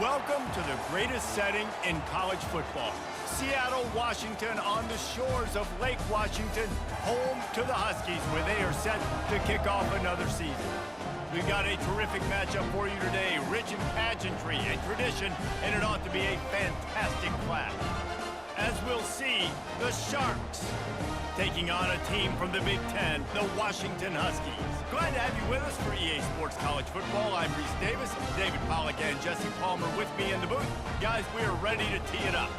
Welcome to the greatest setting in college football. Seattle, Washington, on the shores of Lake Washington, home to the Huskies, where they are set to kick off another season. We've got a terrific matchup for you today, rich in pageantry and tradition, and it ought to be a fantastic clash. As we'll see, the Sharks taking on a team from the Big Ten, the Washington Huskies. Glad to have you with us for EA Sports College Football. I'm Reese Davis, David Pollack and Jesse Palmer with me in the booth. Guys, we are ready to tee it up.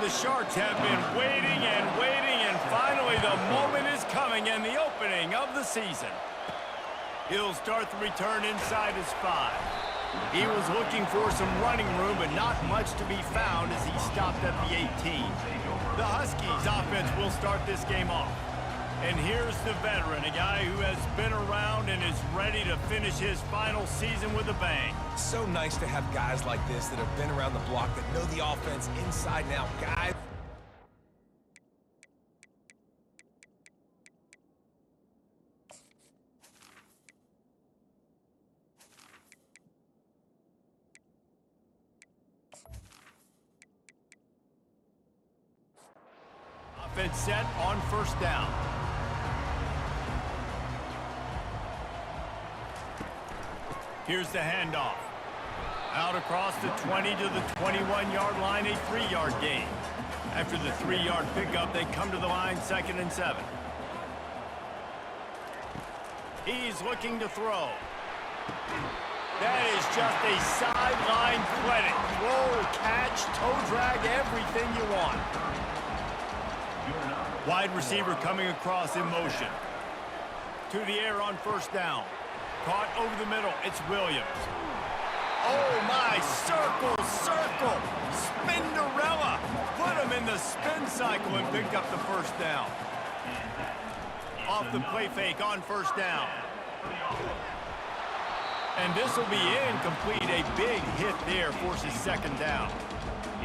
The Sharks have been waiting and finally the moment is coming and the opening of the season. He'll start the return inside his 5. He was looking for some running room, but not much to be found as he stopped at the 18. The Huskies offense will start this game off. And here's the veteran, a guy who has been around and is ready to finish his final season with a bang. So nice to have guys like this that have been around the block, that know the offense inside and out. Guys. Offense set on first down. Here's the handoff. Out across the 20 to the 21-yard line, a 3-yard gain. After the 3-yard pickup, they come to the line, 2nd and 7. He's looking to throw. That is just a sideline credit. Throw, catch, toe drag, everything you want. Wide receiver coming across in motion. To the air on first down. Caught over the middle, it's Williams. Oh my, circle, Spinderella. Put him in the spin cycle and picked up the first down. Off the play fake on first down. And this will be incomplete. A big hit there forces 2nd down.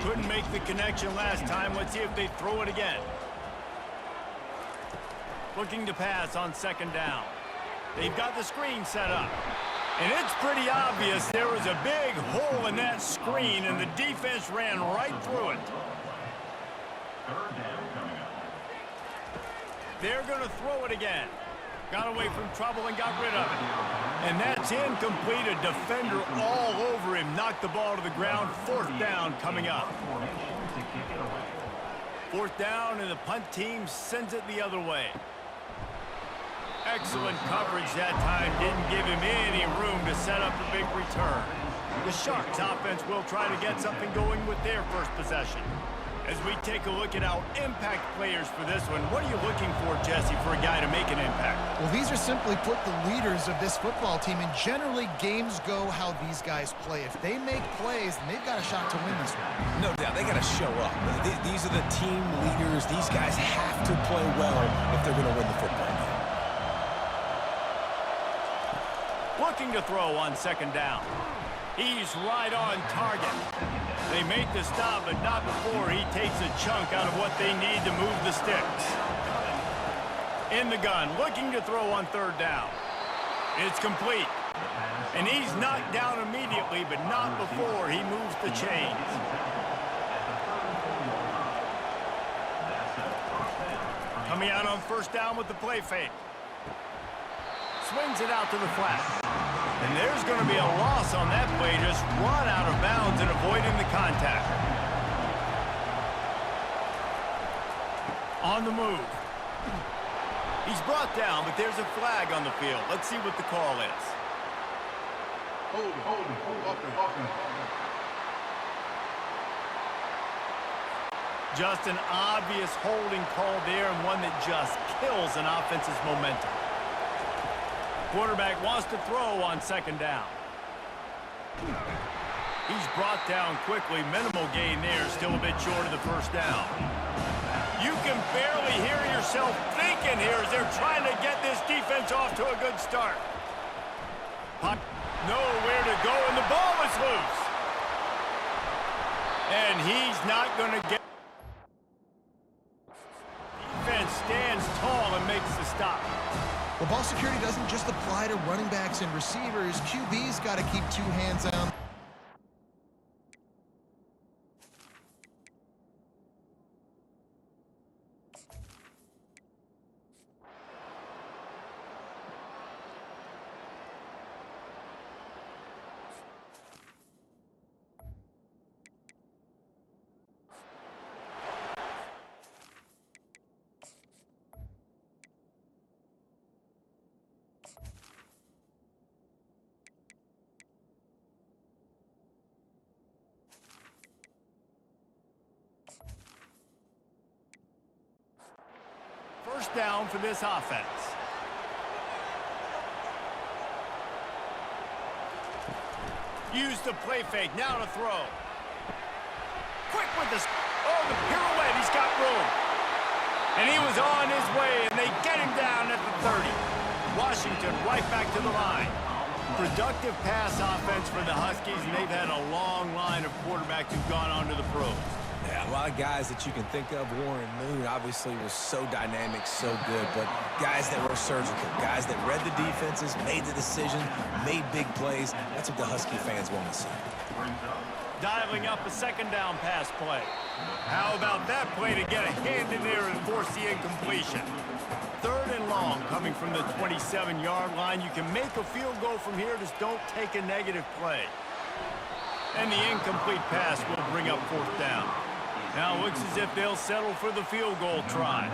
Couldn't make the connection last time. Let's see if they throw it again. Looking to pass on 2nd down. They've got the screen set up. And it's pretty obvious there was a big hole in that screen, and the defense ran right through it. They're going to throw it again. Got away from trouble and got rid of it. And that's incomplete. A defender all over him. Knocked the ball to the ground. 4th down coming up. 4th down, and the punt team sends it the other way. Excellent coverage that time. Didn't give him any room to set up a big return. The Sharks offense will try to get something going with their first possession. As we take a look at our impact players for this one, what are you looking for, Jesse, for a guy to make an impact? Well, these are simply put the leaders of this football team, and generally games go how these guys play. If they make plays, then they've got a shot to win this one. No doubt, they got to show up. These are the team leaders. These guys have to play well if they're going to win the football game. Looking to throw on 2nd down. He's right on target. They make the stop, but not before he takes a chunk out of what they need to move the sticks. In the gun, looking to throw on 3rd down. It's complete. And he's knocked down immediately, but not before he moves the chains. Coming out on 1st down with the play fake. Swings it out to the flat. And there's going to be a loss on that play. Just run out of bounds and avoiding the contact. On the move. He's brought down, but there's a flag on the field. Let's see what the call is. Hold him. Just an obvious holding call there, and one that just kills an offense's momentum. Quarterback wants to throw on 2nd down. He's brought down quickly. Minimal gain there. Still a bit short of the 1st down. You can barely hear yourself thinking here as they're trying to get this defense off to a good start. Nowhere to go, and the ball is loose. And he's not going to get... Defense stands tall and makes the stop. Well, ball security doesn't just apply to running backs and receivers. QB's got to keep two hands on. First down for this offense. Use the play fake. Now to throw. Quick with the... Oh, the pirouette. He's got room. And he was on his way, and they get him down at the 30. Washington right back to the line. Productive pass offense for the Huskies, and they've had a long line of quarterbacks who've gone on to the pros. Yeah, a lot of guys that you can think of. Warren Moon obviously was so dynamic, so good, but guys that were surgical, guys that read the defenses, made the decision, made big plays. That's what the Husky fans want to see. Dialing up a second down pass play. How about that play to get a hand in there and force the incompletion? Third and long coming from the 27-yard line. You can make a field goal from here, just don't take a negative play. And the incomplete pass will bring up fourth down. Now it looks as if they'll settle for the field goal try.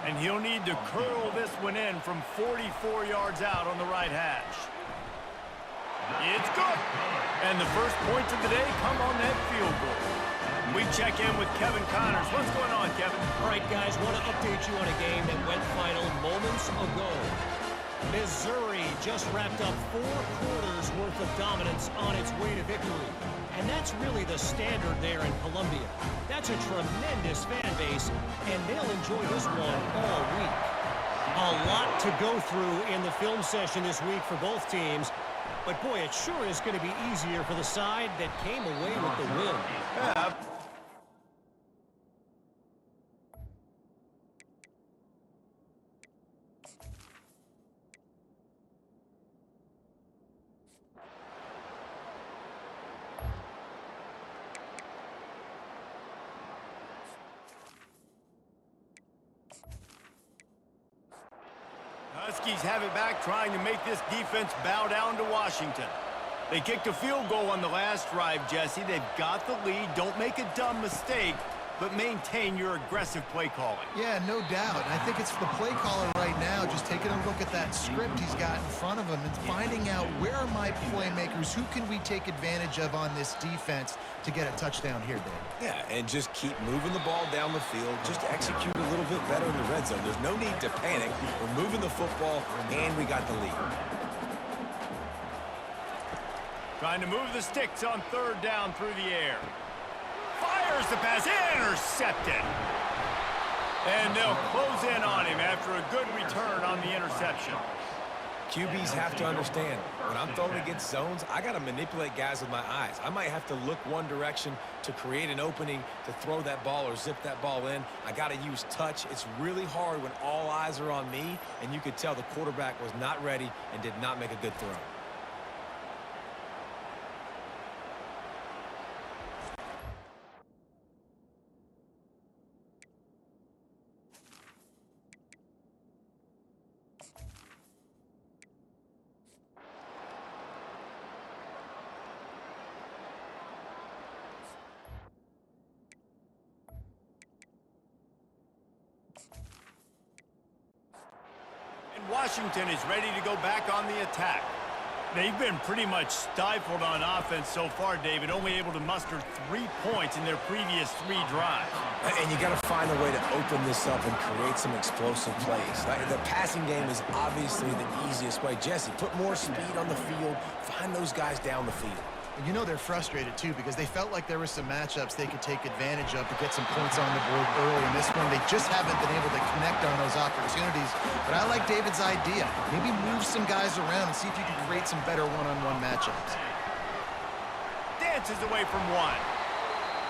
And he'll need to curl this one in from 44 yards out on the right hash. It's good. And the first points of the day come on that field goal. We check in with Kevin Connors. What's going on, Kevin? All right, guys, want to update you on a game that went final moments ago. Missouri just wrapped up 4 quarters worth of dominance on its way to victory. And that's really the standard there in Columbia. That's a tremendous fan base, and they'll enjoy this one all week. A lot to go through in the film session this week for both teams. But, boy, it sure is going to be easier for the side that came away with the win. Yeah. Huskies have it back, trying to make this defense bow down to Washington. They kicked a field goal on the last drive, Jesse. They've got the lead. Don't make a dumb mistake, but maintain your aggressive play calling. Yeah, no doubt. And I think it's the play caller right now just taking a look at that script he's got in front of him and finding out where are my playmakers, who can we take advantage of on this defense to get a touchdown here, Dave. Yeah, and just keep moving the ball down the field. Just execute a little bit better in the red zone. There's no need to panic. We're moving the football, and we got the lead. Trying to move the sticks on third down through the air. Fires the pass, intercepted. And they'll close in on him after a good return on the interception. QBs have to understand, when I'm throwing against zones, I got to manipulate guys with my eyes. I might have to look one direction to create an opening to throw that ball or zip that ball in. I got to use touch. It's really hard when all eyes are on me, and you could tell the quarterback was not ready and did not make a good throw. Washington is ready to go back on the attack. They've been pretty much stifled on offense so far, David, only able to muster 3 points in their previous 3 drives. And you got to find a way to open this up and create some explosive plays. The passing game is obviously the easiest way. Jesse, put more speed on the field. Find those guys down the field. And you know they're frustrated, too, because they felt like there were some matchups they could take advantage of to get some points on the board early. In this one, they just haven't been able to connect on those opportunities. But I like David's idea. Maybe move some guys around and see if you can create some better one-on-one matchups. Dances away from one.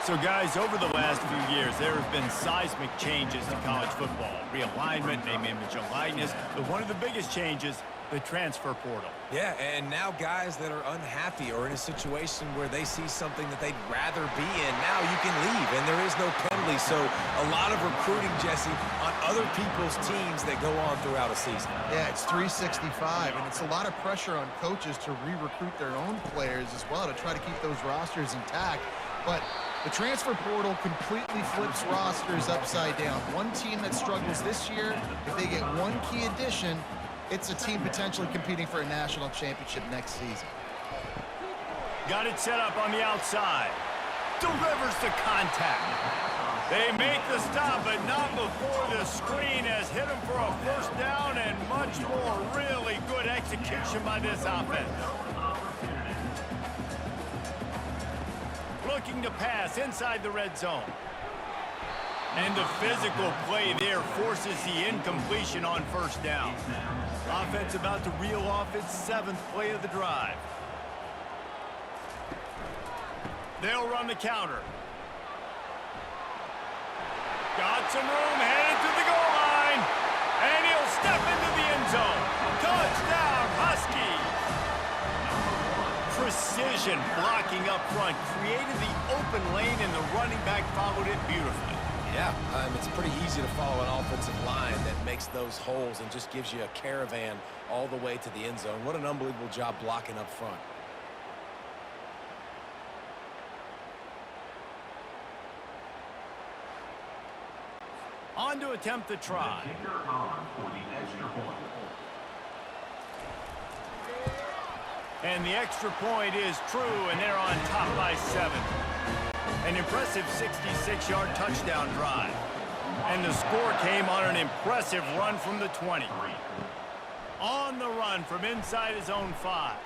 So, guys, over the last few years, there have been seismic changes to college football. Realignment, name, image, and likeness. But one of the biggest changes, the transfer portal. Yeah, and now guys that are unhappy or in a situation where they see something that they'd rather be in, now you can leave, and there is no penalty. So a lot of recruiting, Jesse, on other people's teams that go on throughout a season. Yeah, it's 365, and it's a lot of pressure on coaches to re-recruit their own players as well to try to keep those rosters intact. But the transfer portal completely flips rosters upside down. One team that struggles this year, if they get one key addition, it's a team potentially competing for a national championship next season. Got it set up on the outside. Delivers the contact. They make the stop, but not before the screen has hit them for a first down and much more. Really good execution by this offense. Looking to pass inside the red zone. And the physical play there forces the incompletion on first down. Offense about to reel off its 7th play of the drive. They'll run the counter. Got some room, headed to the goal line. And he'll step into the end zone. Touchdown, Huskies. Precision blocking up front created the open lane, and the running back followed it beautifully. Yeah, it's pretty easy to follow an offensive line that makes those holes and just gives you a caravan all the way to the end zone. What an unbelievable job blocking up front. On to attempt the try. And the extra point is true, and they're on top by 7. An impressive 66-yard touchdown drive. And the score came on an impressive run from the 20. On the run from inside his own 5.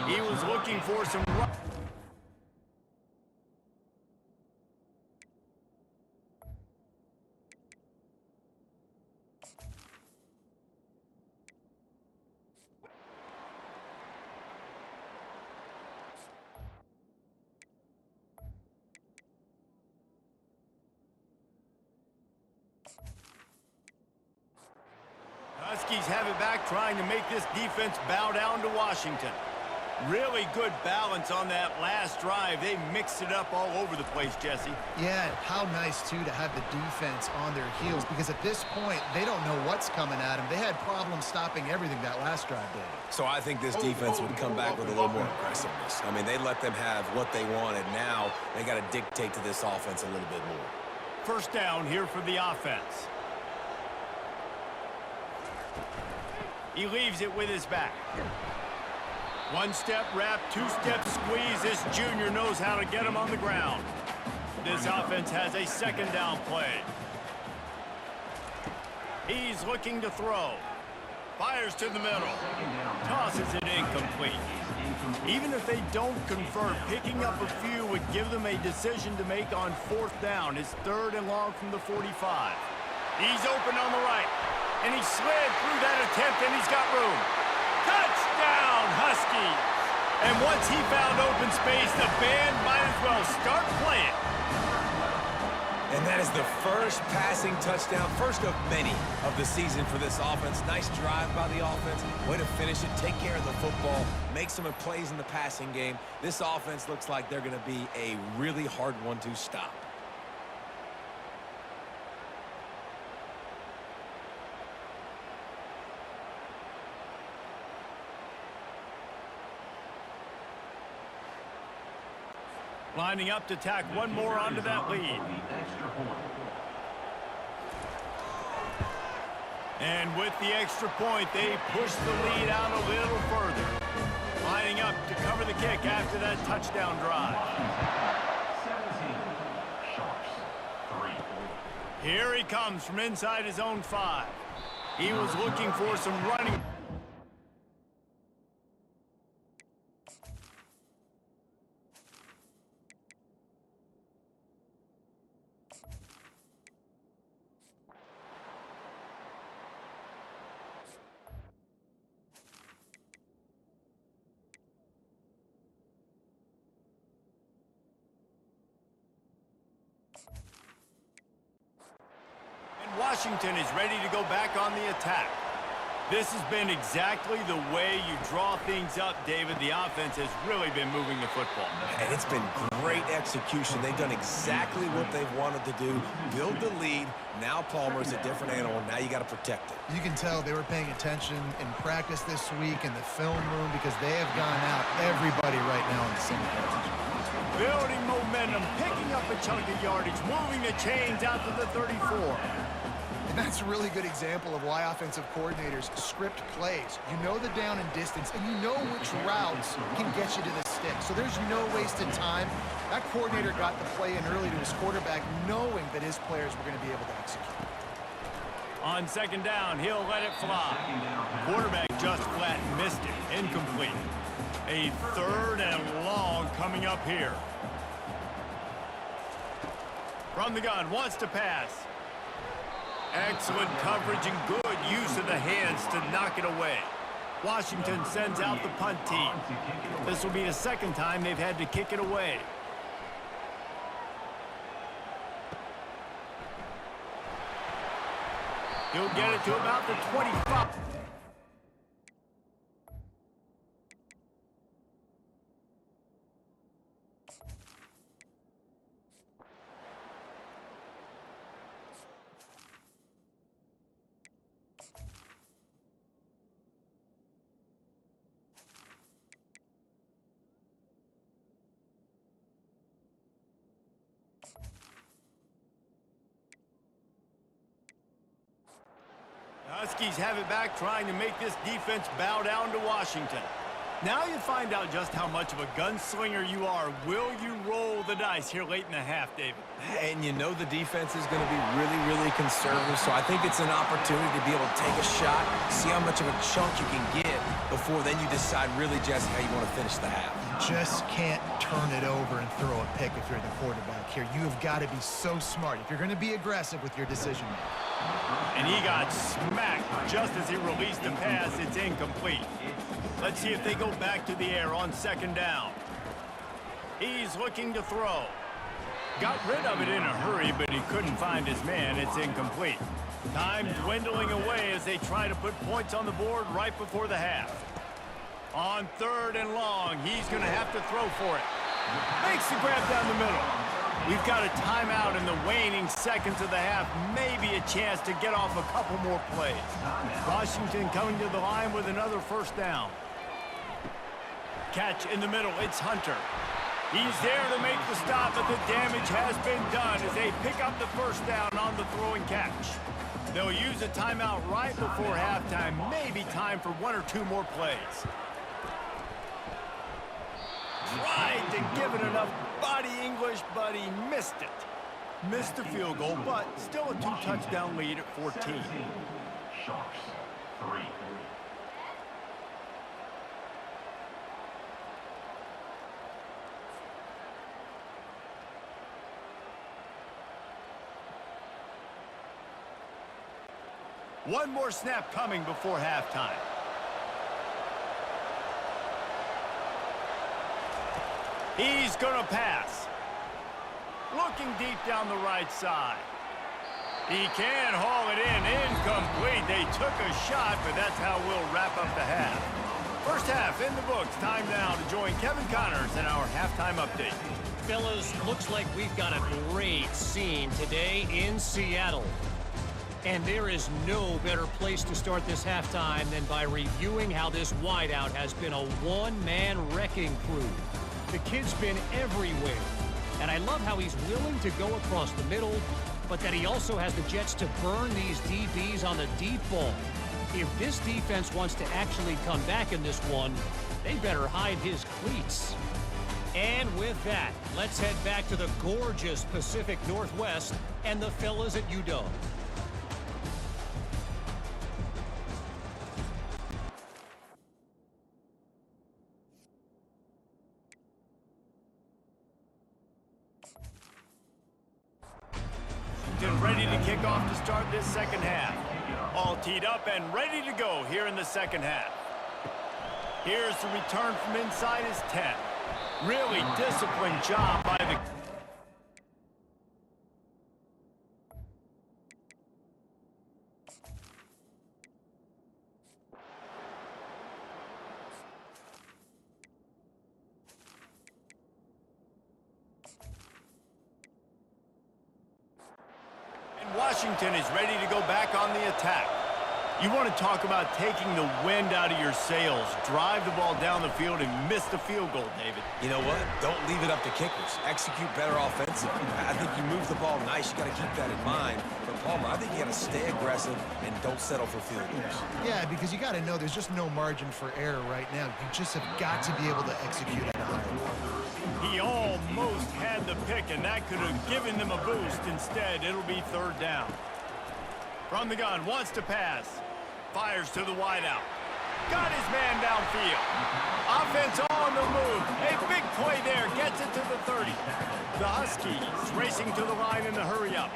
He was looking for some run. Huskies have it back, trying to make this defense bow down to Washington. Really good balance on that last drive. They mixed it up all over the place, Jesse. Yeah, how nice, too, to have the defense on their heels, because at this point, they don't know what's coming at them. They had problems stopping everything that last drive did. So I think this defense would come back with a little more aggressiveness. I mean, they let them have what they wanted. Now they got to dictate to this offense a little bit more. First down here for the offense. He leaves it with his back. One-step wrap, two-step squeeze. This junior knows how to get him on the ground. This offense has a second down play. He's looking to throw. Fires to the middle. Tosses it incomplete. Even if they don't convert, picking up a few would give them a decision to make on 4th down. It's 3rd and long from the 45. He's open on the right. And he slid through that attempt, and he's got room. Touchdown, Huskies! And once he found open space, the band might as well start playing. And that is the first passing touchdown, first of many of the season for this offense. Nice drive by the offense. Way to finish it, take care of the football, make some plays in the passing game. This offense looks like they're going to be a really hard one to stop. Lining up to tack one more onto that lead. And with the extra point, they push the lead out a little further. Lining up to cover the kick after that touchdown drive. 17, Here he comes from inside his own 5. He was looking for some running. Washington is ready to go back on the attack. This has been exactly the way you draw things up, David. The offense has really been moving the football. And it's been great execution. They've done exactly what they've wanted to do. Build the lead. Now Palmer's a different animal. Now you got to protect it. You can tell they were paying attention in practice this week in the film room because they have gone out everybody right now on the same page. Building momentum, picking up a chunk of yardage, moving the chains out to the 34. And that's a really good example of why offensive coordinators script plays. You know the down and distance, and you know which routes can get you to the stick. So there's no wasted time. That coordinator got the play in early to his quarterback, knowing that his players were going to be able to execute. On second down, he'll let it fly. Quarterback just flat missed it. Incomplete. A third and long coming up here. From the gun, wants to pass. Excellent coverage and good use of the hands to knock it away. Washington sends out the punt team. This will be the second time they've had to kick it away. He'll get it to about the 25. Huskies have it back, trying to make this defense bow down to Washington. Now you find out just how much of a gunslinger you are. Will you roll the dice here late in the half, David? And you know the defense is going to be really, really conservative, so I think it's an opportunity to be able to take a shot, see how much of a chunk you can get before then you decide really just how you want to finish the half. You just can't turn it over and throw a pick if you're the quarterback here. You have got to be so smart if you're going to be aggressive with your decision making. And he got smacked just as he released the pass. It's incomplete. Let's see if they go back to the air on second down. He's looking to throw. Got rid of it in a hurry, but he couldn't find his man. It's incomplete. Time dwindling away as they try to put points on the board right before the half. On third and long, he's going to have to throw for it. Makes the grab down the middle. We've got a timeout in the waning seconds of the half. Maybe a chance to get off a couple more plays. Washington coming to the line with another first down. Catch in the middle. It's Hunter. He's there to make the stop, but the damage has been done as they pick up the first down on the throwing catch. They'll use a timeout right before halftime. Maybe time for one or two more plays. Tried to give it enough body English, but he missed it. Missed the field goal, but still a two-touchdown lead at 14. Sharks, 3. One more snap coming before halftime. He's going to pass. Looking deep down the right side. He can haul it in. Incomplete. They took a shot, but that's how we'll wrap up the half. First half in the books. Time now to join Kevin Connors in our halftime update. Fellas, looks like we've got a great scene today in Seattle. And there is no better place to start this halftime than by reviewing how this wideout has been a one-man wrecking crew. The kid's been everywhere. And I love how he's willing to go across the middle, but that he also has the jets to burn these DBs on the deep ball. If this defense wants to actually come back in this one, they better hide his cleats. And with that, let's head back to the gorgeous Pacific Northwest and the fellas at UW. Ready to kick off to start this second half. All teed up and ready to go here in the second half. Here's the return from inside his 10. Really disciplined job by the... Washington is ready to go back on the attack. You want to talk about taking the wind out of your sails. Drive the ball down the field and miss the field goal, David. You know what? Don't leave it up to kickers. Execute better offensively. I think you move the ball nice. You got to keep that in mind. But, Palmer, I think you got to stay aggressive and don't settle for field goals. Yeah, because you got to know there's just no margin for error right now. You just have got to be able to execute at a higher level. He almost had the pick, and that could have given them a boost. Instead, it'll be third down. From the gun, wants to pass. Fires to the wideout. Got his man downfield. Offense on the move. A big play there. Gets it to the 30. The Huskies racing to the line in the hurry-up.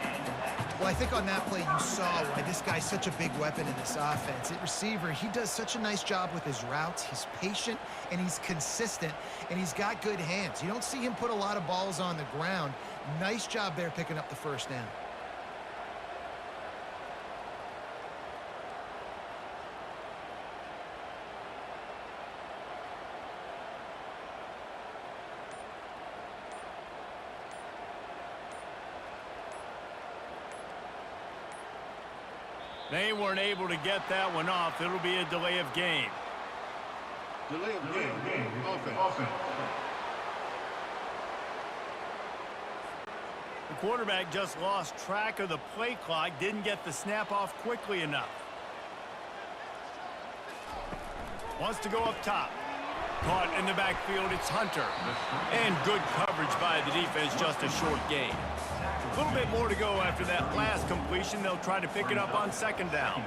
Well, I think on that play you saw why this guy's such a big weapon in this offense. At receiver, he does such a nice job with his routes. He's patient, and he's consistent, and he's got good hands. You don't see him put a lot of balls on the ground. Nice job there picking up the first down. They weren't able to get that one off. It'll be a delay of game. Delay of game. Offense. The quarterback just lost track of the play clock, didn't get the snap off quickly enough. Wants to go up top. Caught in the backfield, it's Hunter. And good coverage by the defense, just a short gain. A little bit more to go after that last completion. They'll try to pick it up on second down.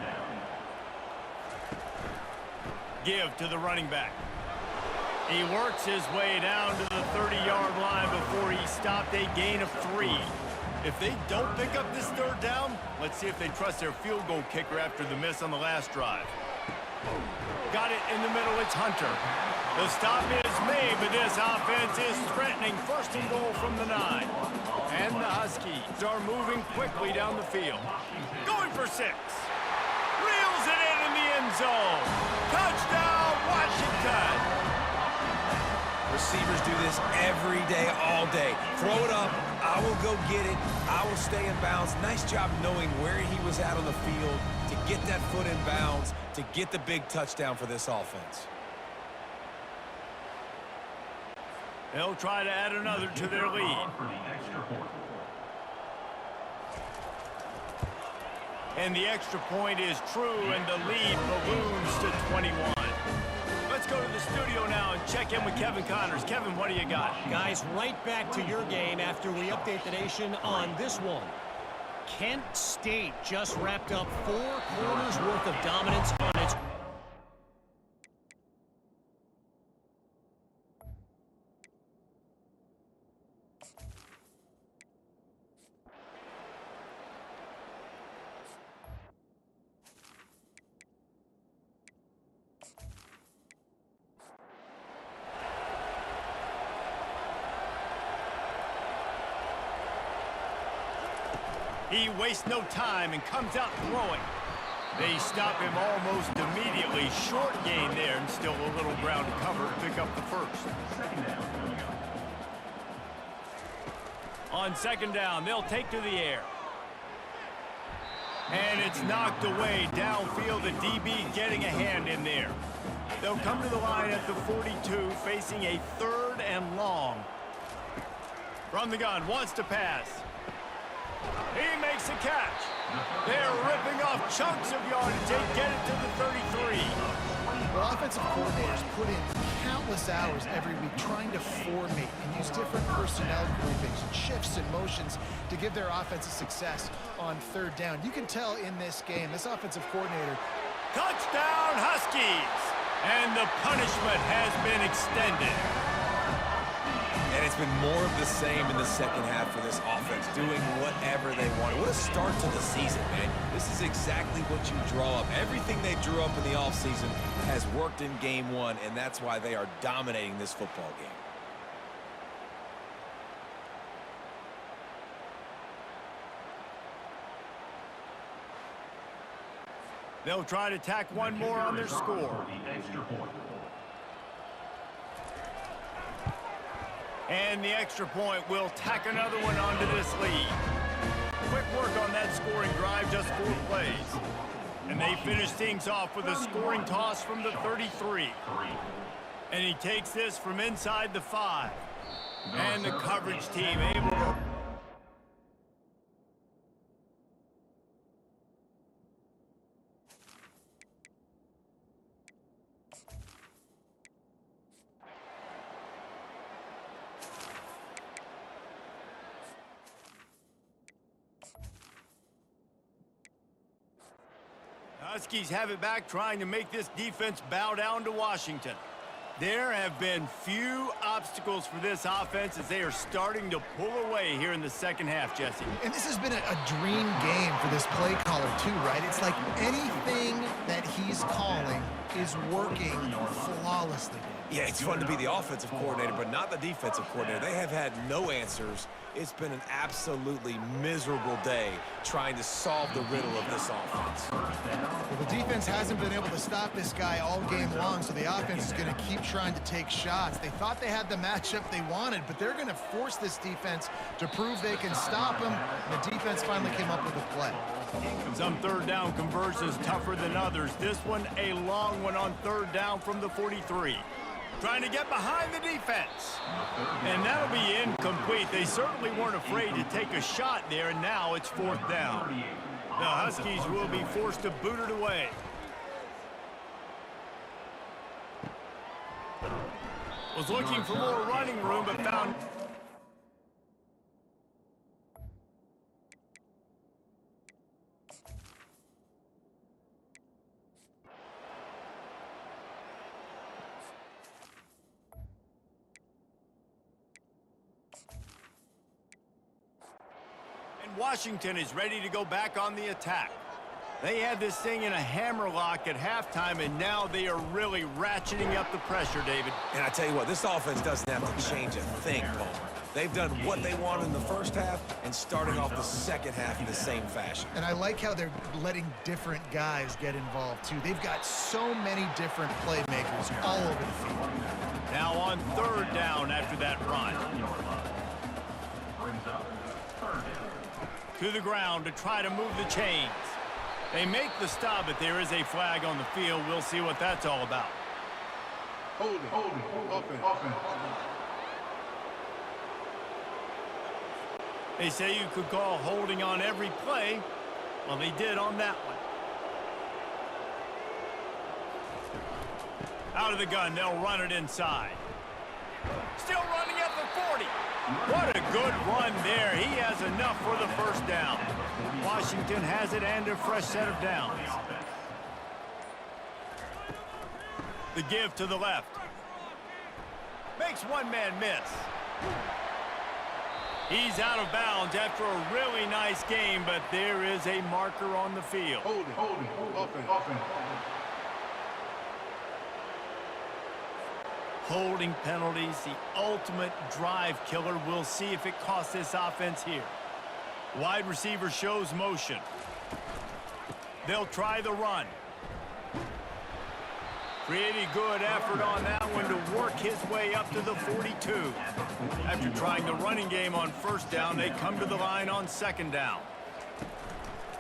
Give to the running back. He works his way down to the 30-yard line before he stopped, a gain of 3. If they don't pick up this third down, let's see if they trust their field goal kicker after the miss on the last drive. Got it in the middle, it's Hunter. The stop is made, but this offense is threatening. First and goal from the 9. And the Huskies are moving quickly down the field. Going for 6. Reels it in the end zone. Touchdown, Washington. Receivers do this every day, all day. Throw it up. I will go get it. I will stay in bounds. Nice job knowing where he was at on the field to get that foot in bounds, to get the big touchdown for this offense. They'll try to add another to their lead. And the extra point is true, and the lead balloons to 21. Let's go to the studio now and check in with Kevin Connors. Kevin, what do you got? Guys, right back to your game after we update the nation on this one. Kent State just wrapped up 4 quarters worth of dominance on its... He wastes no time and comes out throwing. They stop him almost immediately. Short gain there, and still a little ground to cover to pick up the first. On second down, they'll take to the air. And it's knocked away downfield. The DB getting a hand in there. They'll come to the line at the 42, facing a 3rd and long. From the gun, wants to pass. He makes a catch. They're ripping off chunks of yardage. They get it to the 33. Well, offensive coordinators put in countless hours every week trying to formate and use different personnel groupings and shifts and motions to give their offense a success on third down. You can tell in this game, this offensive coordinator... Touchdown, Huskies! And the punishment has been extended. And it's been more of the same in the second half for this offense, doing whatever they want. What a start to the season, man. This is exactly what you draw up. Everything they drew up in the offseason has worked in game 1, and that's why they are dominating this football game. They'll try to tack one more on their score. And the extra point will tack another one onto this lead. Quick work on that scoring drive, just 4 plays. And they finish things off with a scoring toss from the 33. And he takes this from inside the 5. And the coverage team able to... Huskies have it back, trying to make this defense bow down to Washington. There have been few obstacles for this offense as they are starting to pull away here in the second half, Jesse. And this has been a dream game for this play caller too, right? It's like anything that he's calling is working flawlessly. Yeah, it's fun to be the offensive coordinator, but not the defensive coordinator. They have had no answers. It's been an absolutely miserable day trying to solve the riddle of this offense. Well, the defense hasn't been able to stop this guy all game long, so the offense is going to keep trying to take shots. They thought they had the matchup they wanted, but they're going to force this defense to prove they can stop him. And the defense finally came up with a play. Some third down conversions tougher than others. This one a long one on third down from the 43. Trying to get behind the defense. And that'll be incomplete. They certainly weren't afraid to take a shot there, and now it's 4th down. The Huskies will be forced to boot it away. Was looking for more running room, but found... Washington is ready to go back on the attack. They had this thing in a hammerlock at halftime, and now they are really ratcheting up the pressure, David. And I tell you what, this offense doesn't have to change a thing, Paul. They've done what they wanted in the first half and starting off the second half in the same fashion. And I like how they're letting different guys get involved, too. They've got so many different playmakers all over the field. Now on third down after that run. To the ground to try to move the chains. They make the stop, but there is a flag on the field. We'll see what that's all about. Hold it. Offense. They say you could call holding on every play. Well, they did on that one. Out of the gun, they'll run it inside. Still running at the 40. What a good run there. He has enough for the first down. Washington has it and a fresh set of downs. The give to the left. Makes one man miss. He's out of bounds after a really nice game, but there is a marker on the field. Hold it. Offense. Holding penalties, the ultimate drive killer. We'll see if it costs this offense here. Wide receiver shows motion. They'll try the run. Pretty good effort on that one to work his way up to the 42. After trying the running game on first down, they come to the line on second down.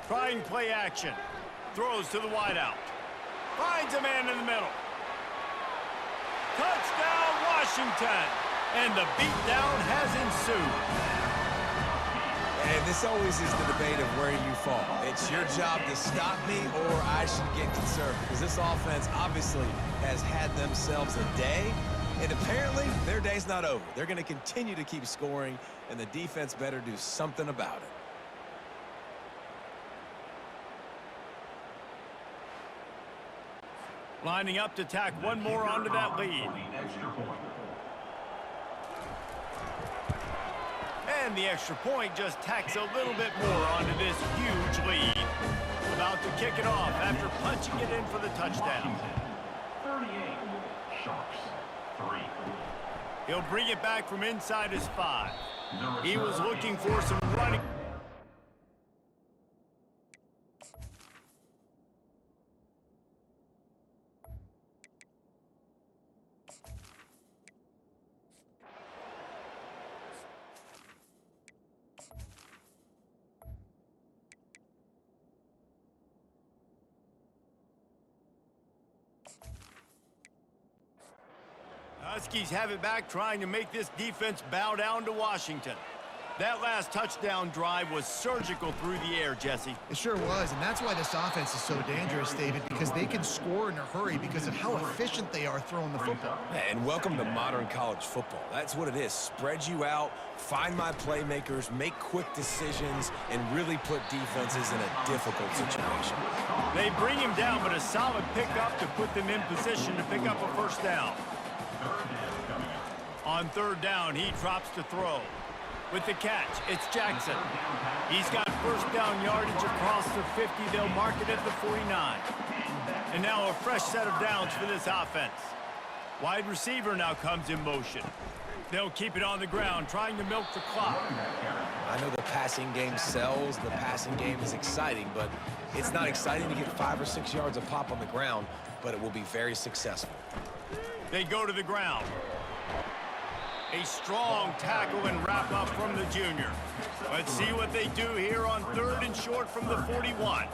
Trying play action. Throws to the wideout. Finds a man in the middle. Touchdown, Washington! And the beatdown has ensued. And this always is the debate of where you fall. It's your job to stop me or I should get concerned, because this offense obviously has had themselves a day, and apparently their day's not over. They're going to continue to keep scoring, and the defense better do something about it. Lining up to tack one more onto that lead. And the extra point just tacks a little bit more onto this huge lead. About to kick it off after punching it in for the touchdown. 38, Sharks, 3. He'll bring it back from inside his 5. He was looking for some running. Huskies have it back, trying to make this defense bow down to Washington. That last touchdown drive was surgical through the air, Jesse. It sure was, and that's why this offense is so dangerous, David, because they can score in a hurry because of how efficient they are throwing the football. And welcome to modern college football. That's what it is. Spread you out, find my playmakers, make quick decisions, and really put defenses in a difficult situation. They bring him down, but a solid pickup to put them in position to pick up a first down. On third down, he drops to throw. With the catch, it's Jackson. He's got first down yardage across the 50. They'll mark it at the 49. And now a fresh set of downs for this offense. Wide receiver now comes in motion. They'll keep it on the ground, trying to milk the clock. I know the passing game sells, the passing game is exciting, but it's not exciting to get 5 or 6 yards a pop on the ground, but it will be very successful. They go to the ground. A strong tackle and wrap up from the junior. Let's see what they do here on third and short from the 41.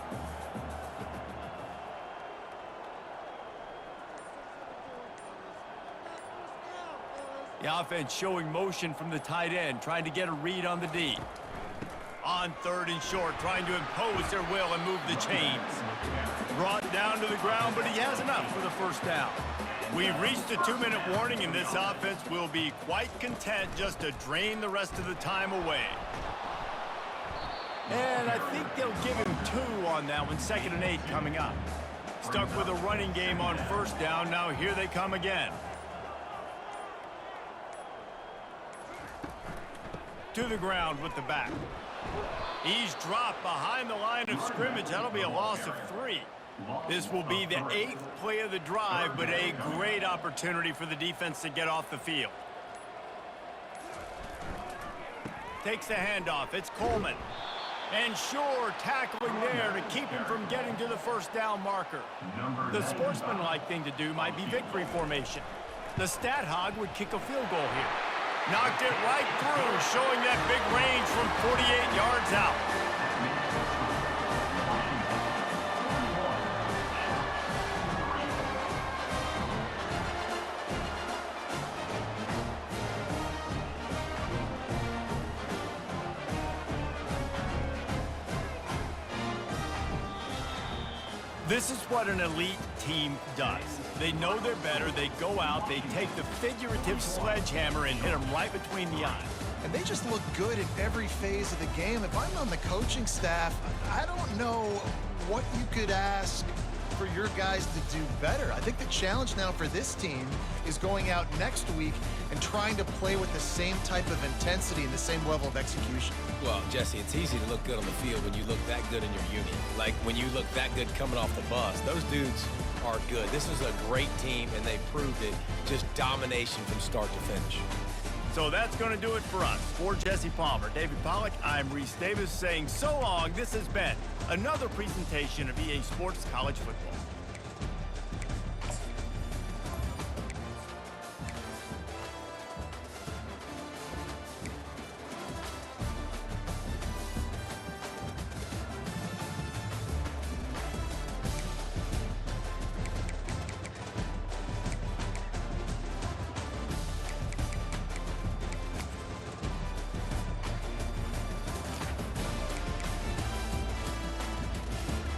The offense showing motion from the tight end, trying to get a read on the D. On third and short, trying to impose their will and move the chains. Brought down to the ground, but he has enough for the first down. We've reached a 2-minute warning, and this offense will be quite content just to drain the rest of the time away. And I think they'll give him 2 on that one, 2nd and 8 coming up. Stuck with a running game on first down. Now here they come again. To the ground with the back. He's dropped behind the line of scrimmage. That'll be a loss of 3. This will be the 8th play of the drive, but a great opportunity for the defense to get off the field. Takes the handoff. It's Coleman. And sure, tackling there to keep him from getting to the first down marker. The sportsmanlike thing to do might be victory formation. The stat hog would kick a field goal here. Knocked it right through, showing that big range from 48 yards out. This is what an elite team does. They know they're better, they go out, they take the figurative sledgehammer and hit them right between the eyes. And they just look good in every phase of the game. If I'm on the coaching staff, I don't know what you could ask for your guys to do better. I think the challenge now for this team is going out next week and trying to play with the same type of intensity and the same level of execution. Well, Jesse, it's easy to look good on the field when you look that good in your unit. Like when you look that good coming off the bus. Those dudes are good. This is a great team, and they proved it. Just domination from start to finish. So that's going to do it for us. For Jesse Palmer, David Pollack, I'm Reese Davis saying so long. This has been another presentation of EA Sports College Football.